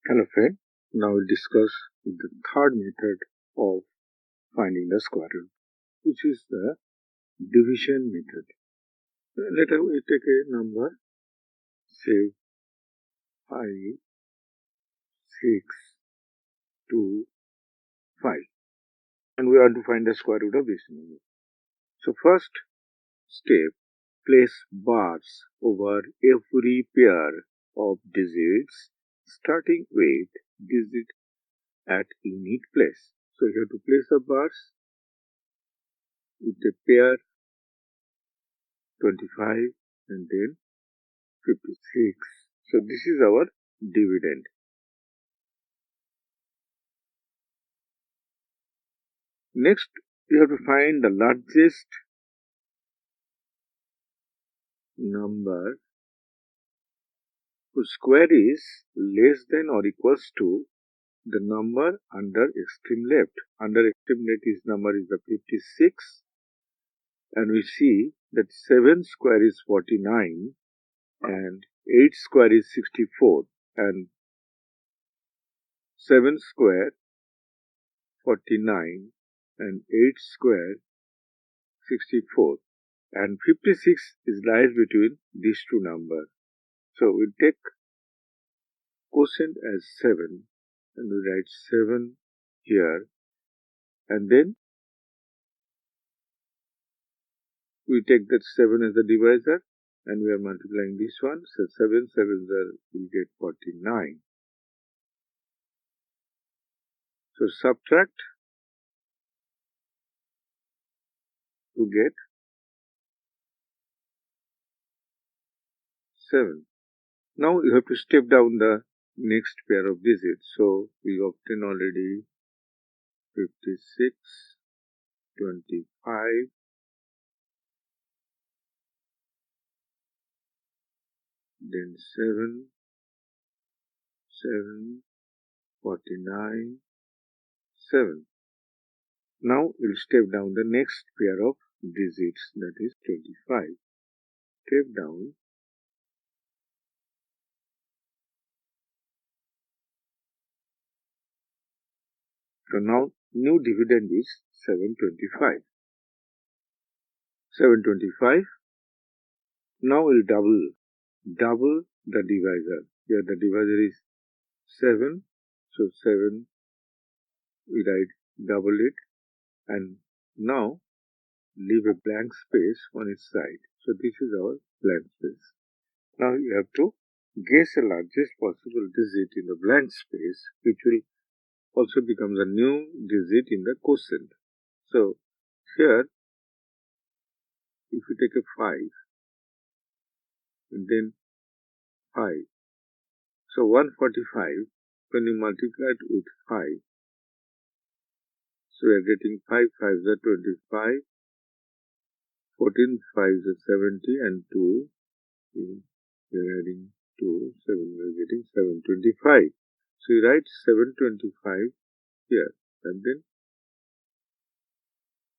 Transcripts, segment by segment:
Hello friend, now we'll discuss the third method of finding the square root, which is the division method. Let us take a number, say 5, 6, 2, 5, and we want to find the square root of this number. So first step, place bars over every pair of digits starting with digit at unit place. So you have to place the bars with a pair 25 and then 56. So this is our dividend. Next, you have to find the largest number whose square is less than or equals to the number under extreme left. Under extreme left is number is the 56, and we see that 7 square is 49 and 8 square is 64 and 7 square 49 and 8 square 64 and 56 is lies between these two numbers. So we take quotient as 7 and we write 7 here, and then we take that 7 as the divisor and we are multiplying this one. So 7 sevens we get 49. So subtract to get 7. Now you have to step down the next pair of digits. So we obtain already 56, 25, then 7, 7, 49, 7. Now we'll step down the next pair of digits, that is 25. Step down. So now new dividend is 725. 725. Now we'll double the divisor. Here the divisor is 7. So 7 we write double it, and now leave a blank space on its side. So this is our blank space. Now you have to guess the largest possible digit in the blank space, which will also become the new digit in the quotient. So here, if you take a 5 and then 5, so 145, when you multiply it with 5, so we are getting 5 5s are 25, 14 5s are 70, and 2, we are adding 2, 7, we are getting 725. So you write 725 here, and then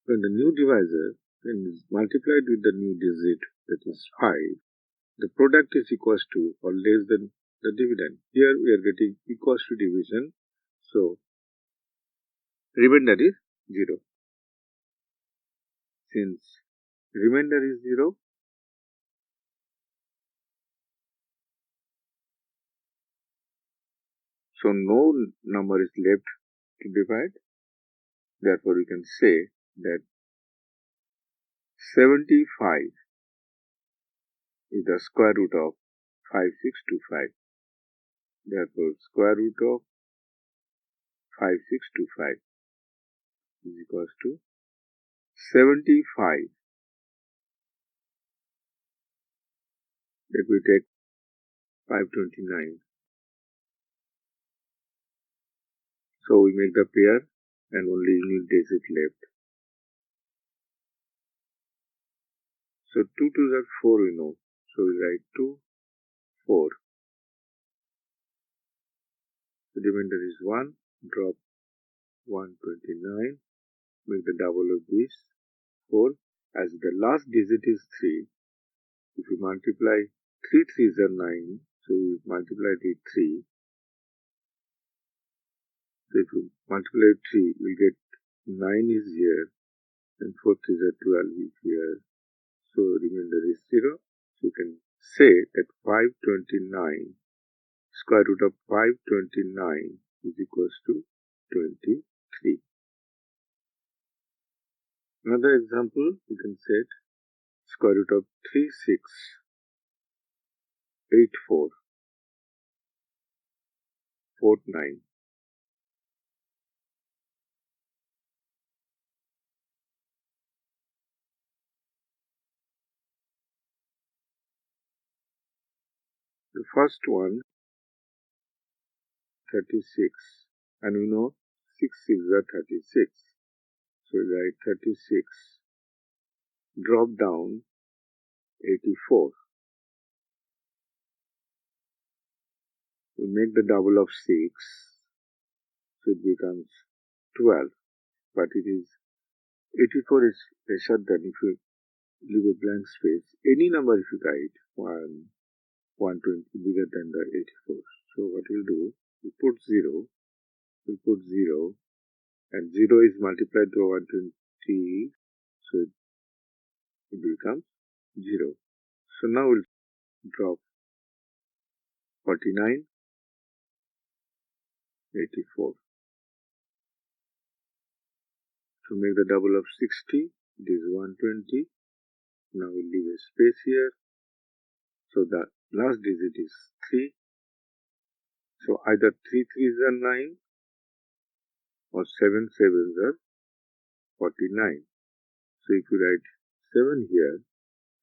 when the new divisor is multiplied with the new digit, that is 5, the product is equals to or less than the dividend. Here we are getting equals to division, so remainder is 0. Since remainder is 0, so no number is left to divide. Therefore, we can say that 75 is the square root of 5625. Therefore, square root of 5625 is equals to 75. Let me take 529. So we make the pair and only unit digit left. So 2 2s are 4 we know. So we write 2, 4. The remainder is 1. Drop 129. Make the double of this 4. As the last digit is 3, if we multiply 3 3s are 9. So we multiply it with 3. So if you multiply 3, you'll get 9 is here and 4 is a 12 is here. So remainder is 0. So you can say that 529, square root of 529 is equals to 23. Another example, you can set square root of 368449. The first one, 36, and we know 6 is the 36. So we write 36, drop down 84. We make the double of 6, so it becomes 12. But it is 84 is lesser than if you leave a blank space. Any number if you write 120 bigger than the 84. So what we'll do, we put 0, and 0 is multiplied to 120, so it becomes 0. So now we'll drop 49, 84. To make the double of 60, it is 120. Now we'll leave a space here. So the last digit is 3. So either 3 3s are 9 or 7 7s are 49. So if you write 7 here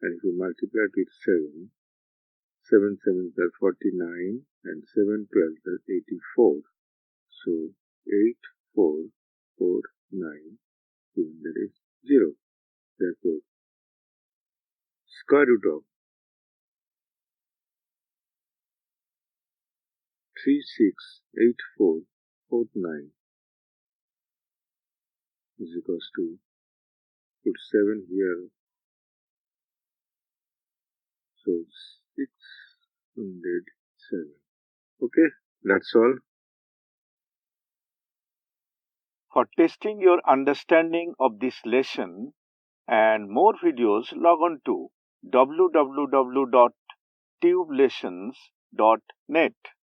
and if you multiply it with 7, 7 7s are 49 and 7 12s are 84. So 8 4 4 9, given that is 0. Therefore, square root of 368449 is equals to, put 7 here, so 607. Okay, that's all. For testing your understanding of this lesson and more videos, log on to www.tubelessons.net.